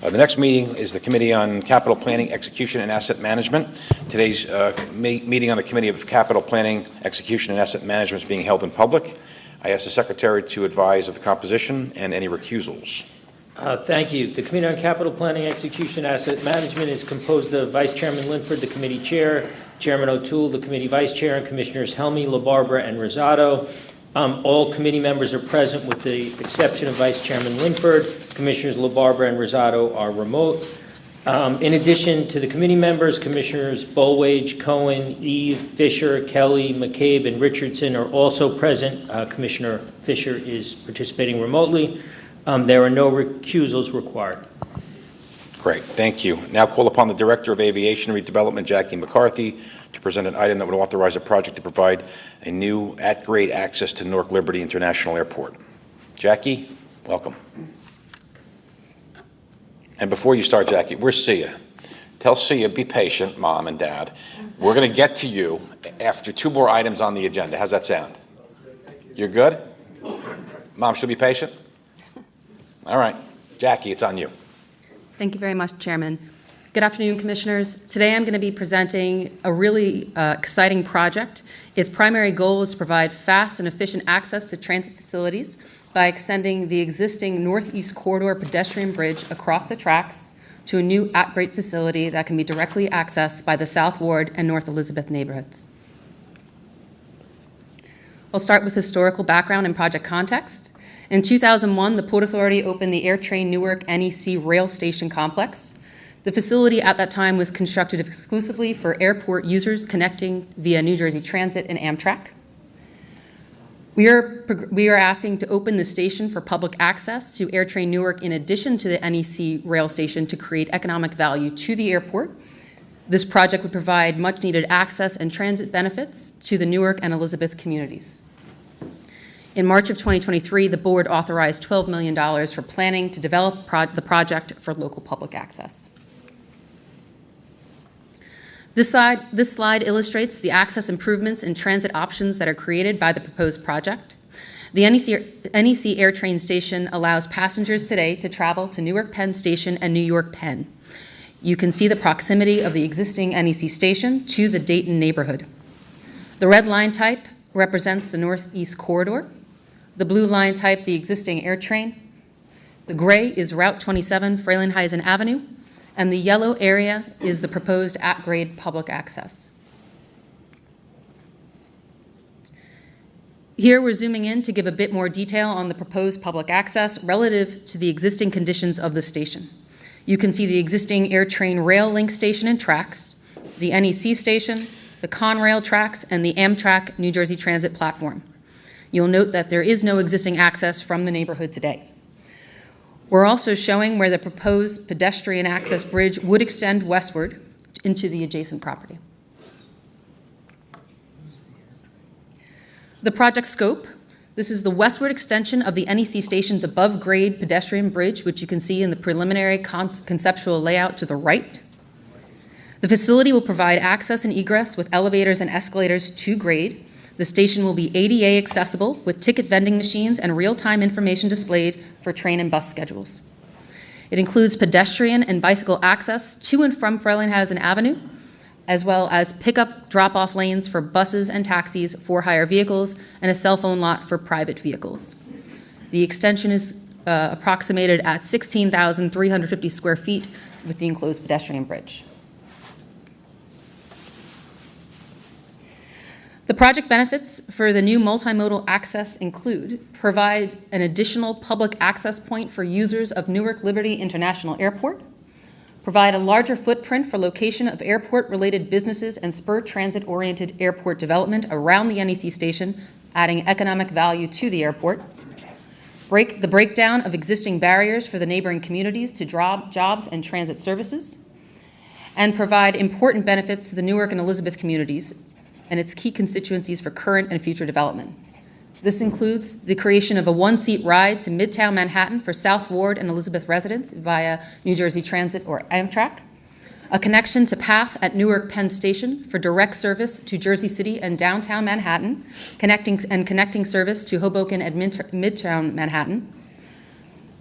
The next meeting is the Committee on Capital Planning, Execution, and Asset Management. Today's meeting on the Committee of Capital Planning, Execution, and Asset Management is being held in public. I ask the Secretary to advise of the composition and any recusals. Thank you. The Committee on Capital Planning, Execution, and Asset Management is composed of Vice Chairman Linford, the Committee Chair, Chairman O'Toole, the Committee Vice Chair, and Commissioners Helmy, LaBarbera, and Rosado. All committee members are present with the exception of Vice Chairman Linford. Commissioners LaBarbera and Rosado are remote. In addition to the committee members, Commissioners Bolwage, Cohen, Eve, Fisher, Kelly, McCabe, and Richardson are also present. Commissioner Fisher is participating remotely. There are no recusals required. Great, thank you. Now call upon the Director of Aviation Redevelopment, Jackie McCarthy, to present an item that would authorize a project to provide a new at-grade access to Newark Liberty International Airport. Jackie, welcome. And before you start, Jackie, where's Sia? Tell Sia, be patient, Mom and Dad. We're going to get to you after two more items on the agenda. How's that sound? You're good? Mom, she'll be patient? All right. Jackie, it's on you. Thank you very much, Chairman. Good afternoon, Commissioners. Today I'm going to be presenting a really exciting project. Its primary goal is to provide fast and efficient access to transit facilities by extending the existing Northeast Corridor pedestrian bridge across the tracks to a new at-grade facility that can be directly accessed by the South Ward and North Elizabeth neighborhoods. I'll start with historical background and project context. In 2001, the Port Authority opened the AirTrain Newark NEC Rail Station Complex. The facility at that time was constructed exclusively for airport users connecting via New Jersey Transit and Amtrak. We are asking to open the station for public access to AirTrain Newark in addition to the NEC rail station to create economic value to the airport. This project would provide much-needed access and transit benefits to the Newark and Elizabeth communities. In March of 2023, the board authorized $12 million for planning to develop the project for local public access. This slide illustrates the access improvements and transit options that are created by the proposed project. The NEC AirTrain station allows passengers today to travel to Newark Penn Station and New York Penn. You can see the proximity of the existing NEC station to the Dayton neighborhood. The red line type represents the Northeast Corridor. The blue line type, the existing AirTrain. The gray is Route 27, Frelinghuysen Avenue. And the yellow area is the proposed at-grade public access. Here we're zooming in to give a bit more detail on the proposed public access relative to the existing conditions of the station. You can see the existing AirTrain rail link station and tracks, the NEC station, the Conrail tracks, and the Amtrak New Jersey Transit platform. You'll note that there is no existing access from the neighborhood today. We're also showing where the proposed pedestrian access bridge would extend westward into the adjacent property. The project scope. This is the westward extension of the NEC station's above-grade pedestrian bridge, which you can see in the preliminary conceptual layout to the right. The facility will provide access and egress with elevators and escalators to grade. The station will be ADA accessible with ticket vending machines and real-time information displayed for train and bus schedules. It includes pedestrian and bicycle access to and from Frelinghuysen Avenue, as well as pickup drop-off lanes for buses and taxis for hire vehicles and a cell phone lot for private vehicles. The extension is approximated at 16,350 square feet with the enclosed pedestrian bridge. The project benefits for the new multimodal access include provide an additional public access point for users of Newark Liberty International Airport, provide a larger footprint for location of airport-related businesses and spur transit-oriented airport development around the NEC station, adding economic value to the airport, the breakdown of existing barriers for the neighboring communities to jobs and transit services, and provide important benefits to the Newark and Elizabeth communities and its key constituencies for current and future development. This includes the creation of a one-seat ride to Midtown Manhattan for South Ward and Elizabeth residents via New Jersey Transit or Amtrak, a connection to PATH at Newark Penn Station for direct service to Jersey City and downtown Manhattan, connecting service to Hoboken and Midtown Manhattan,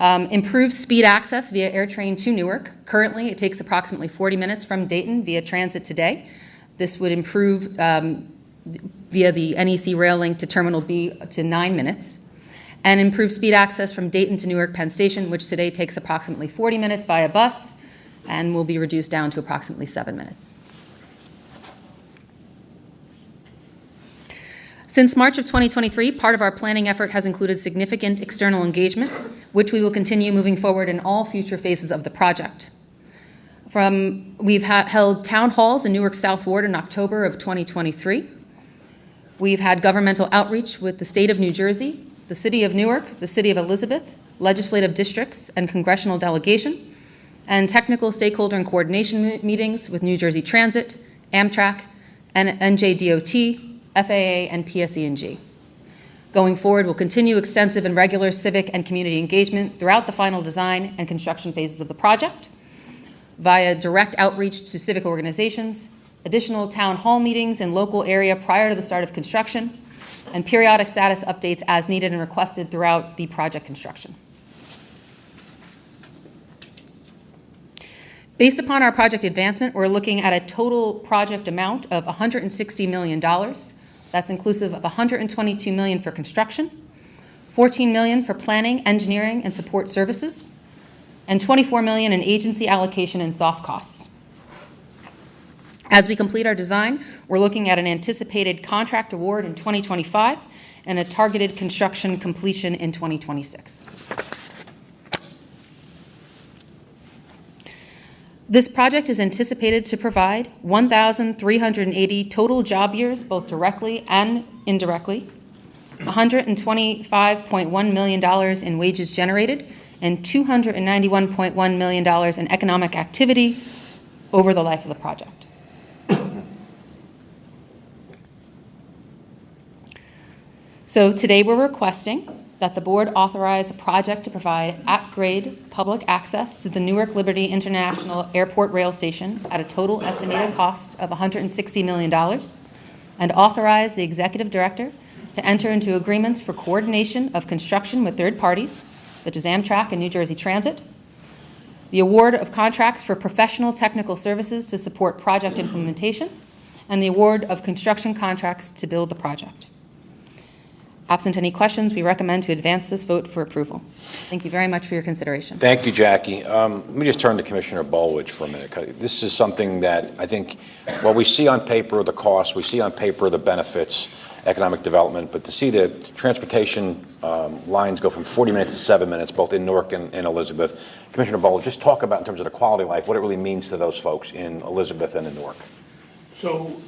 Improves speed access via air train to Newark. Currently, it takes approximately 40 minutes from Dayton via transit today. This would improve via the NEC rail link to Terminal B to 9 minutes. And improve speed access from Dayton to Newark Penn Station, which today takes approximately 40 minutes via bus and will be reduced down to approximately 7 minutes. Since March of 2023, part of our planning effort has included significant external engagement, which we will continue moving forward in all future phases of the project. We've held town halls in Newark South Ward in October of 2023. We've had governmental outreach with the state of New Jersey, the city of Newark, the city of Elizabeth, legislative districts and congressional delegation, and technical stakeholder and coordination meetings with New Jersey Transit, Amtrak, and NJDOT, FAA, and PSENG. Going forward, we'll continue extensive and regular civic and community engagement throughout the final design and construction phases of the project via direct outreach to civic organizations, additional town hall meetings in local area prior to the start of construction, and periodic status updates as needed and requested throughout the project construction. Based upon our project advancement, we're looking at a total project amount of $160 million. That's inclusive of $122 million for construction, $14 million for planning, engineering, and support services, and $24 million in agency allocation and soft costs. As we complete our design, we're looking at an anticipated contract award in 2025 and a targeted construction completion in 2026. This project is anticipated to provide 1,380 total job years, both directly and indirectly, $125.1 million in wages generated, and $291.1 million in economic activity over the life of the project. So today we're requesting that the board authorize a project to provide at-grade public access to the Newark Liberty International Airport Rail Station at a total estimated cost of $160 million, and authorize the executive director to enter into agreements for coordination of construction with third parties, such as Amtrak and New Jersey Transit, the award of contracts for professional technical services to support project implementation, and the award of construction contracts to build the project. Absent any questions, we recommend to advance this vote for approval. Thank you very much for your consideration. Thank you, Jackie. Let me just turn to Commissioner Bulwich for a minute. This is something that I think, well, we see on paper the costs, we see on paper the benefits, economic development, but to see the transportation lines go from 40 minutes to 7 minutes, both in Newark and Elizabeth. Commissioner Bulwich, just talk about in terms of the quality of life, what it really means to those folks in Elizabeth and in Newark. So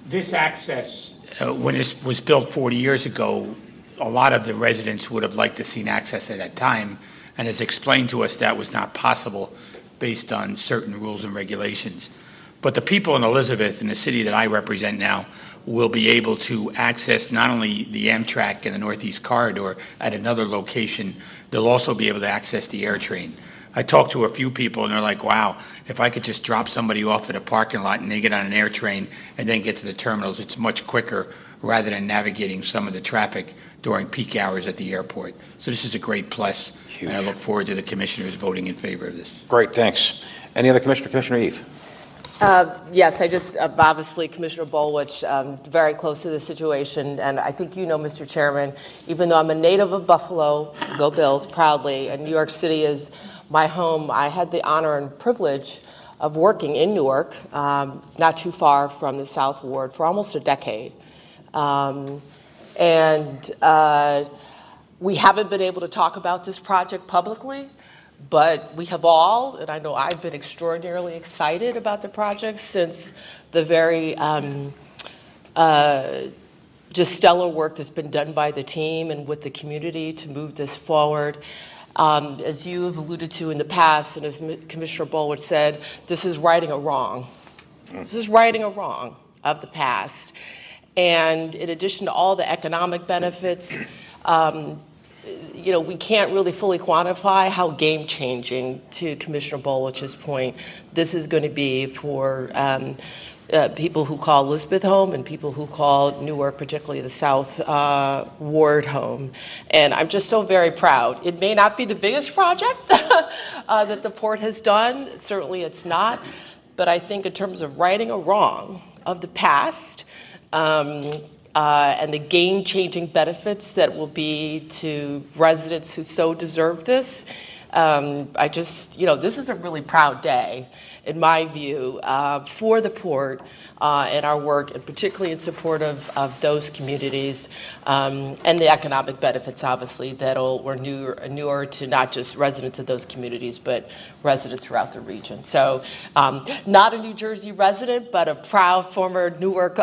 this access, when this was built 40 years ago, a lot of the residents would have liked to seen access at that time, and has explained to us that was not possible based on certain rules and regulations. But the people in Elizabeth, in the city that I represent now, will be able to access not only the Amtrak and the Northeast Corridor at another location, they'll also be able to access the air train. I talked to a few people and they're like, wow, if I could just drop somebody off at a parking lot and they get on an air train and then get to the terminals, it's much quicker rather than navigating some of the traffic during peak hours at the airport. So this is a great plus. Huge. And I look forward to the commissioners voting in favor of this. Great, thanks. Any other commissioner? Commissioner Eve. Yes, I just, obviously, Commissioner Bulwich, very close to the situation, and I think you know, Mr. Chairman, even though I'm a native of Buffalo, go Bills, proudly, and New York City is my home, I had the honor and privilege of working in Newark, not too far from the South Ward, for almost a decade. We haven't been able to talk about this project publicly, but we have all, and I know I've been extraordinarily excited about the project since the very just stellar work that's been done by the team and with the community to move this forward. As you have alluded to in the past, and as Commissioner Bulwich said, this is righting a wrong. This is righting a wrong of the past. And in addition to all the economic benefits, we can't really fully quantify how game-changing, to Commissioner Bolich's point, this is going to be for people who call Elizabeth home and people who call Newark, particularly the South Ward, home. And I'm just so very proud. It may not be the biggest project that the port has done. Certainly it's not. But I think in terms of righting a wrong of the past, and the game-changing benefits that will be to residents who so deserve this, this is a really proud day, in my view, for the port and our work, and particularly in support of those communities, and the economic benefits, obviously, that'll inure to not just residents of those communities, but residents throughout the region. So, not a New Jersey resident, but a proud former Newark,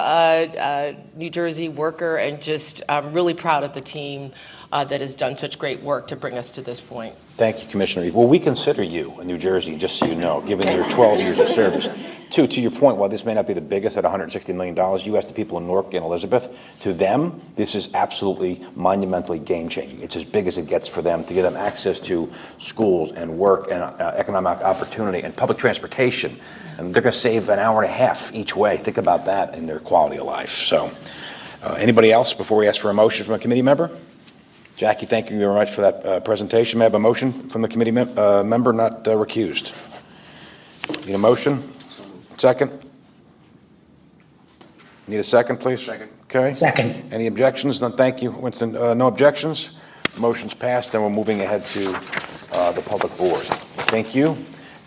New Jersey worker, and just really proud of the team that has done such great work to bring us to this point. Thank you, Commissioner. Well, we consider you a New Jersey, just so you know, given your 12 years of service. To your point, while this may not be the biggest at $160 million, you asked the people in Newark and Elizabeth, to them, this is absolutely monumentally game-changing. It's as big as it gets for them to give them access to schools and work and economic opportunity and public transportation. And they're going to save an hour and a half each way. Think about that in their quality of life. So, anybody else before we ask for a motion from a committee member? Jackie, thank you very much for that presentation. May I have a motion from the committee member not recused? Need a motion? Second? Need a second, please? Second. Okay. Second. Any objections? None. Thank you, Winston. No objections? Motion's passed, and we're moving ahead to the public board. Thank you.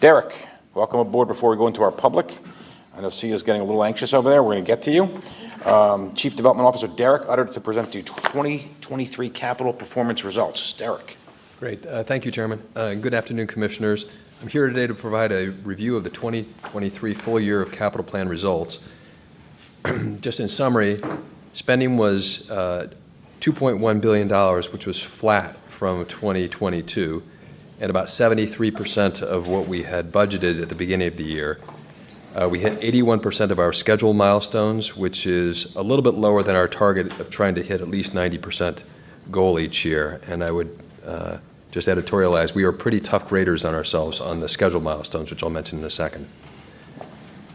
Derek, welcome aboard before we go into our public. I know Sia's getting a little anxious over there. We're going to get to you. Chief Development Officer Derek Utter to present to you 2023 capital performance results. Derek. Great. Thank you, Chairman. Good afternoon, Commissioners. I'm here today to provide a review of the 2023 full year of capital plan results. Just in summary, spending was $2.1 billion, which was flat from 2022, at about 73% of what we had budgeted at the beginning of the year. We hit 81% of our scheduled milestones, which is a little bit lower than our target of trying to hit at least 90% goal each year. And I would just editorialize, we are pretty tough graders on ourselves on the scheduled milestones, which I'll mention in a second.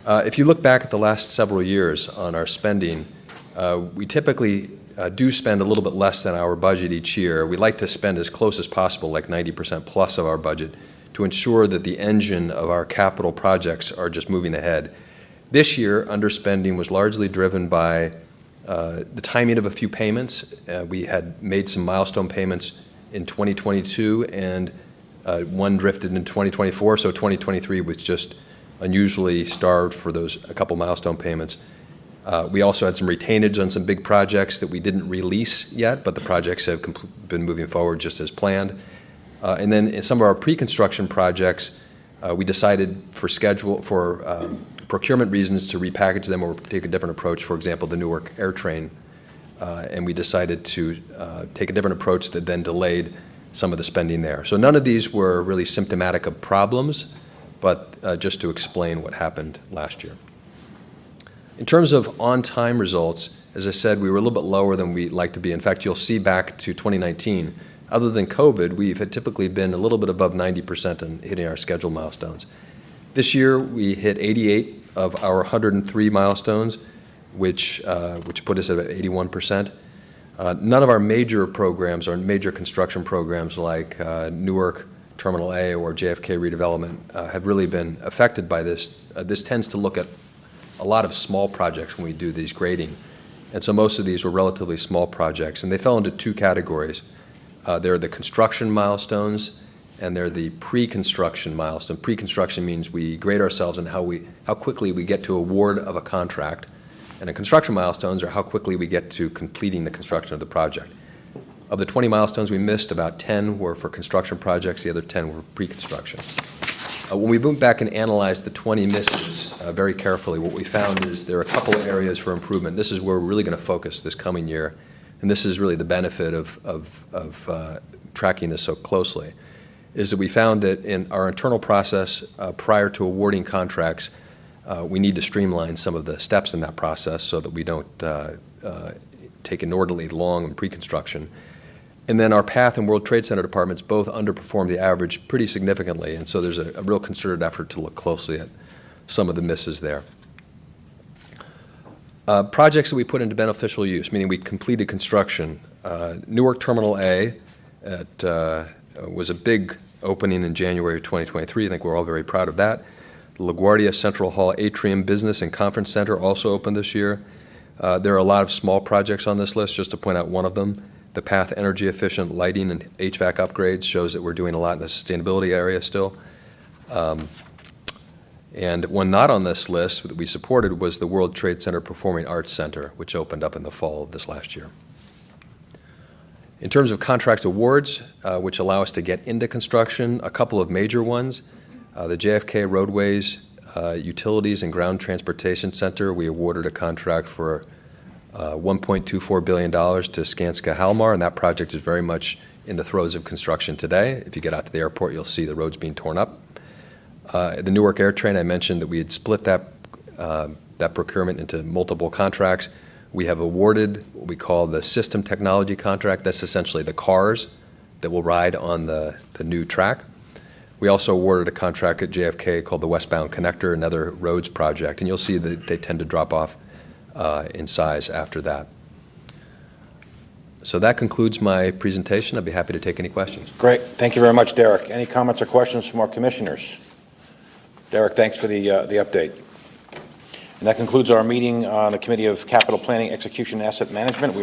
If you look back at the last several years on our spending, we typically do spend a little bit less than our budget each year. We like to spend as close as possible, like 90% plus of our budget, to ensure that the engine of our capital projects are just moving ahead. This year, underspending was largely driven by the timing of a few payments. We had made some milestone payments in 2022, and one drifted in 2024, so 2023 was just unusually starved for a couple milestone payments. We also had some retainage on some big projects that we didn't release yet, but the projects have been moving forward just as planned. And then in some of our pre-construction projects, we decided for procurement reasons to repackage them or take a different approach. For example, the Newark Air Train, and we decided to take a different approach that then delayed some of the spending there. So none of these were really symptomatic of problems, but just to explain what happened last year. In terms of on-time results, as I said, we were a little bit lower than we'd like to be. In fact, you'll see back to 2019, other than COVID, we've had typically been a little bit above 90% in hitting our scheduled milestones. This year, we hit 88 of our 103 milestones, which put us at about 81%. None of our major programs, our major construction programs like Newark Terminal A or JFK redevelopment have really been affected by this. This tends to look at a lot of small projects when we do these grading. And so most of these were relatively small projects, and they fell into two categories. They're the construction milestones, and they're the pre-construction milestone. Pre-construction means we grade ourselves on how quickly we get to award of a contract, and the construction milestones are how quickly we get to completing the construction of the project. Of the 20 milestones we missed, about 10 were for construction projects, the other 10 were pre-construction. When we went back and analyzed the 20 misses very carefully, what we found is there are a couple of areas for improvement. This is where we're really going to focus this coming year. And this is really the benefit of tracking this so closely, is that we found that in our internal process prior to awarding contracts, we need to streamline some of the steps in that process so that we don't take inordinately long in pre-construction. And then our Path and World Trade Center departments both underperformed the average pretty significantly, and so there's a real concerted effort to look closely at some of the misses there. Projects that we put into beneficial use, meaning we completed construction. Newark Terminal A was a big opening in January of 2023. I think we're all very proud of that. The LaGuardia Central Hall Atrium Business and Conference Center also opened this year. There are a lot of small projects on this list, just to point out one of them. The Path energy efficient lighting and HVAC upgrades shows that we're doing a lot in the sustainability area still. And one not on this list that we supported was the World Trade Center Performing Arts Center, which opened up in the fall of this last year. In terms of contract awards, which allow us to get into construction, a couple of major ones. The JFK Roadways, Utilities and Ground Transportation Center, we awarded a contract for $1.24 billion to Skanska Halmar, and that project is very much in the throes of construction today. If you get out to the airport, you'll see the roads being torn up. The Newark AirTrain, I mentioned that we had split that procurement into multiple contracts. We have awarded what we call the system technology contract. That's essentially the cars that will ride on the new track. We also awarded a contract at JFK called the Westbound Connector, another roads project, and you'll see that they tend to drop off in size after that. So that concludes my presentation. I'd be happy to take any questions. Great. Thank you very much, Derek. Any comments or questions from our commissioners? Derek, thanks for the update. And that concludes our meeting on the Committee of Capital Planning, Execution, and Asset Management.